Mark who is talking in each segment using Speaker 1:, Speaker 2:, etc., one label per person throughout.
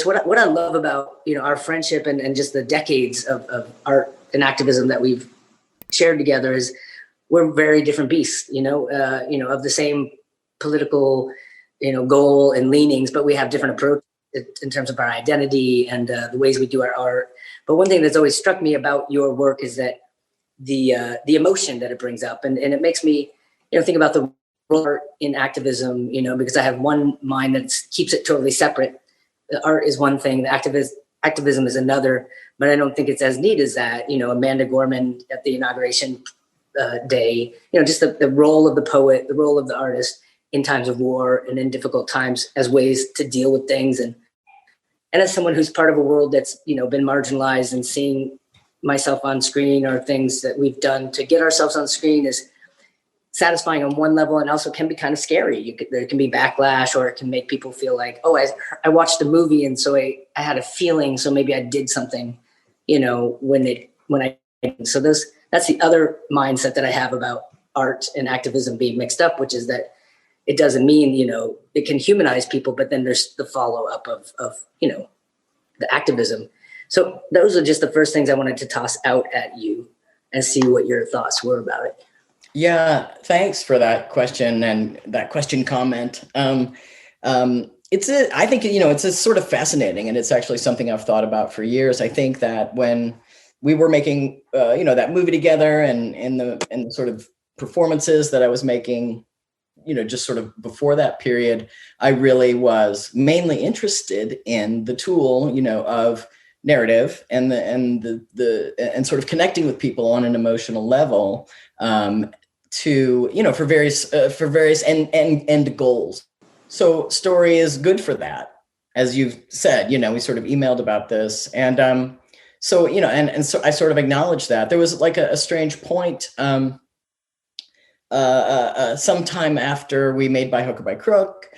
Speaker 1: what I love about, our friendship and just the decades of art and activism that we've shared together is we're very different beasts, of the same political, goal and leanings, but we have different approaches in terms of our identity and the ways we do our art. But one thing that's always struck me about your work is that the emotion that it brings up, and it makes me, think about the art in activism, because I have one mind that keeps it totally separate. The art is one thing, the activism is another, but I don't think it's as neat as that. Amanda Gorman at the inauguration day, just the role of the poet, the role of the artist in times of war and in difficult times as ways to deal with things. And as someone who's part of a world that's, been marginalized, and seeing myself on screen or things that we've done to get ourselves on screen is satisfying on one level, and also can be kind of scary. There can be backlash, or it can make people feel like, oh, I watched the movie and so I had a feeling, so maybe I did something, so that's the other mindset that I have about art and activism being mixed up, which is that it doesn't mean, it can humanize people, but then there's the follow up of the activism. So those are just the first things I wanted to toss out at you and see what your thoughts were about it.
Speaker 2: Yeah, thanks for that question and that question comment. I think, it's sort of fascinating, and it's actually something I've thought about for years. I think that when we were making, that movie together, and the sort of performances that I was making, just sort of before that period, I really was mainly interested in the tool, of narrative and sort of connecting with people on an emotional level, for various end goals. So story is good for that, as you've said. We sort of emailed about this, and so I sort of acknowledged that there was like a strange point. Sometime after we made By Hook or By Crook,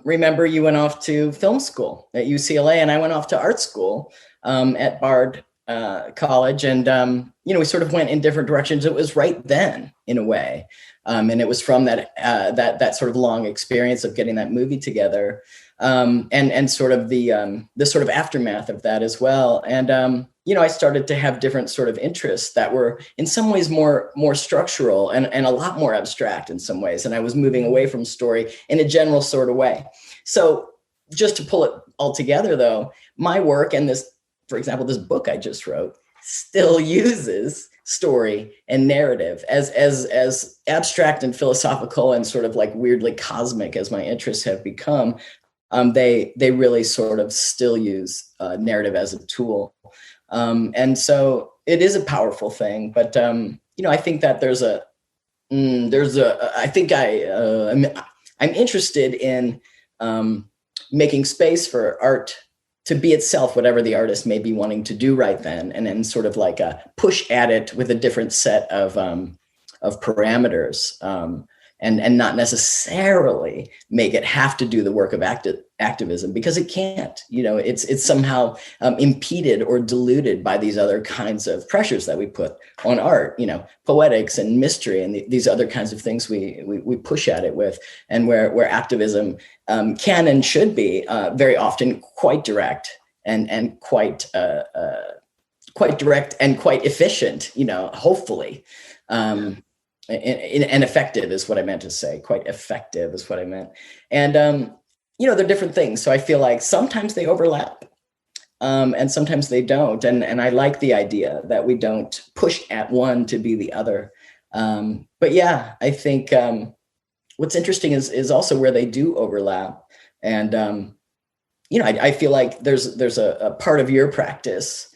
Speaker 2: remember you went off to film school at UCLA, and I went off to art school at Bard College, and we sort of went in different directions. It was right then, in a way, and it was from that sort of long experience of getting that movie together, and sort of the sort of aftermath of that as well. And I started to have different sort of interests that were in some ways more structural and a lot more abstract in some ways. And I was moving away from story in a general sort of way. So just to pull it all together, though, my work and this, for example, this book I just wrote still uses story and narrative as abstract and philosophical and sort of like weirdly cosmic as my interests have become. They really sort of still use narrative as a tool. And so it is a powerful thing, but, I think that I'm interested in, making space for art to be itself, whatever the artist may be wanting to do right then, and then sort of like a push at it with a different set of parameters, and not necessarily make it have to do the work of activism, because it can't. It's somehow impeded or diluted by these other kinds of pressures that we put on art, poetics and mystery and these other kinds of things we push at it with, and where activism can and should be very often quite direct and quite direct and quite efficient, hopefully. And effective is what I meant to say. Quite effective is what I meant. And, they're different things. So I feel like sometimes they overlap, and sometimes they don't. And I like the idea that we don't push at one to be the other. But yeah, I think what's interesting is also where they do overlap. And, I feel like there's a part of your practice,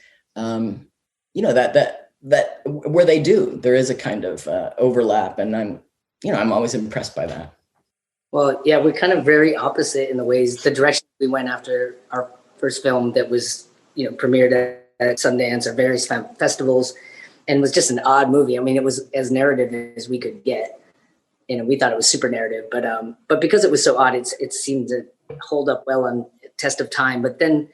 Speaker 2: that where they do, there is a kind of overlap, and I'm always impressed by that.
Speaker 1: Well, yeah, we're kind of very opposite in the ways, the direction we went after our first film that was, premiered at Sundance or various festivals, and was just an odd movie. I mean, it was as narrative as we could get. We thought it was super narrative, but because it was so odd, it seemed to hold up well on test of time. But then,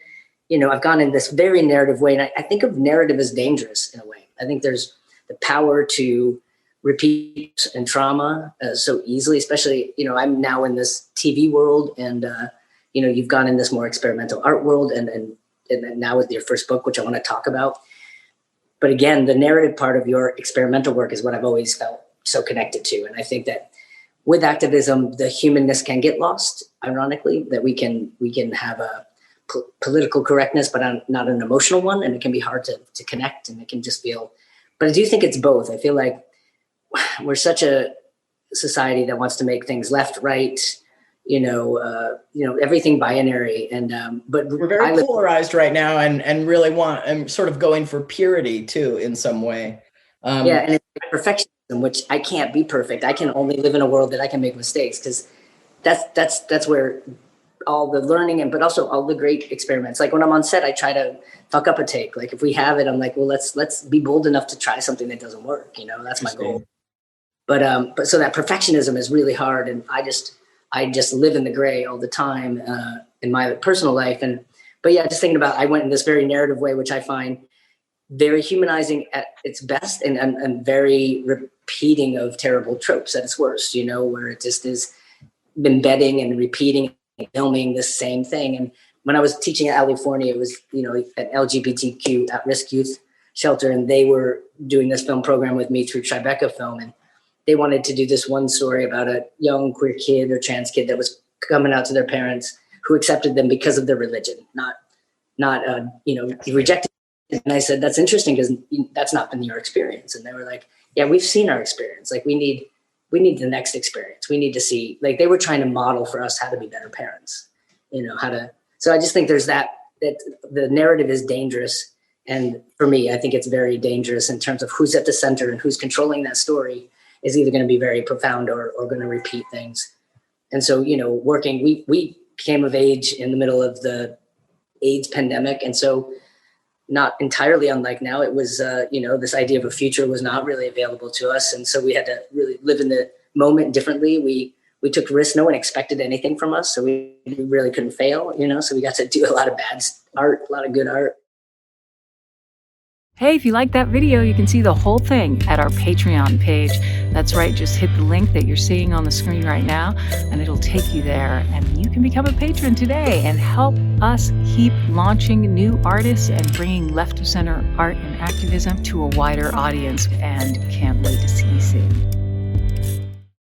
Speaker 1: I've gone in this very narrative way, and I think of narrative as dangerous in a way. I think there's the power to repeat and trauma so easily, especially, I'm now in this TV world, and, you've gone in this more experimental art world, and now with your first book, which I want to talk about. But again, the narrative part of your experimental work is what I've always felt so connected to. And I think that with activism, the humanness can get lost, ironically, that we can have a political correctness, but not an emotional one. And it can be hard to connect, and it can just feel, but I do think it's both. I feel like we're such a society that wants to make things left, right, everything binary. And but
Speaker 2: we're very polarized right now, and really and sort of going for purity too in some way.
Speaker 1: And it's perfectionism, which I can't be perfect. I can only live in a world that I can make mistakes, because that's where all the learning but also all the great experiments. Like when I'm on set, I try to fuck up a take. Like if we have it, I'm like, well, let's be bold enough to try something that doesn't work. That's my goal. But so that perfectionism is really hard, and I just live in the gray all the time in my personal life. But just thinking about, I went in this very narrative way, which I find very humanizing at its best, and very repeating of terrible tropes at its worst, where it just is embedding and repeating and filming the same thing. And when I was teaching at California, it was, an LGBTQ at-risk youth shelter, and they were doing this film program with me through Tribeca Film. And they wanted to do this one story about a young queer kid or trans kid that was coming out to their parents, who accepted them because of their religion, not rejected. And I said, that's interesting, because that's not been your experience. And they were like, yeah, we've seen our experience. Like we need the next experience. We need to see, like, they were trying to model for us how to be better parents, so I just think there's that the narrative is dangerous. And for me, I think it's very dangerous in terms of who's at the center and who's controlling that story is either going to be very profound or going to repeat things. And so, we came of age in the middle of the AIDS pandemic. And so not entirely unlike now, it was, this idea of a future was not really available to us. And so we had to really live in the moment differently. We took risks. No one expected anything from us. So we really couldn't fail, so we got to do a lot of bad art, a lot of good art.
Speaker 3: Hey, if you like that video, you can see the whole thing at our Patreon page. That's right, just hit the link that you're seeing on the screen right now, and it'll take you there. And you can become a patron today and help us keep launching new artists and bringing left of center art and activism to a wider audience. And can't wait to see you soon.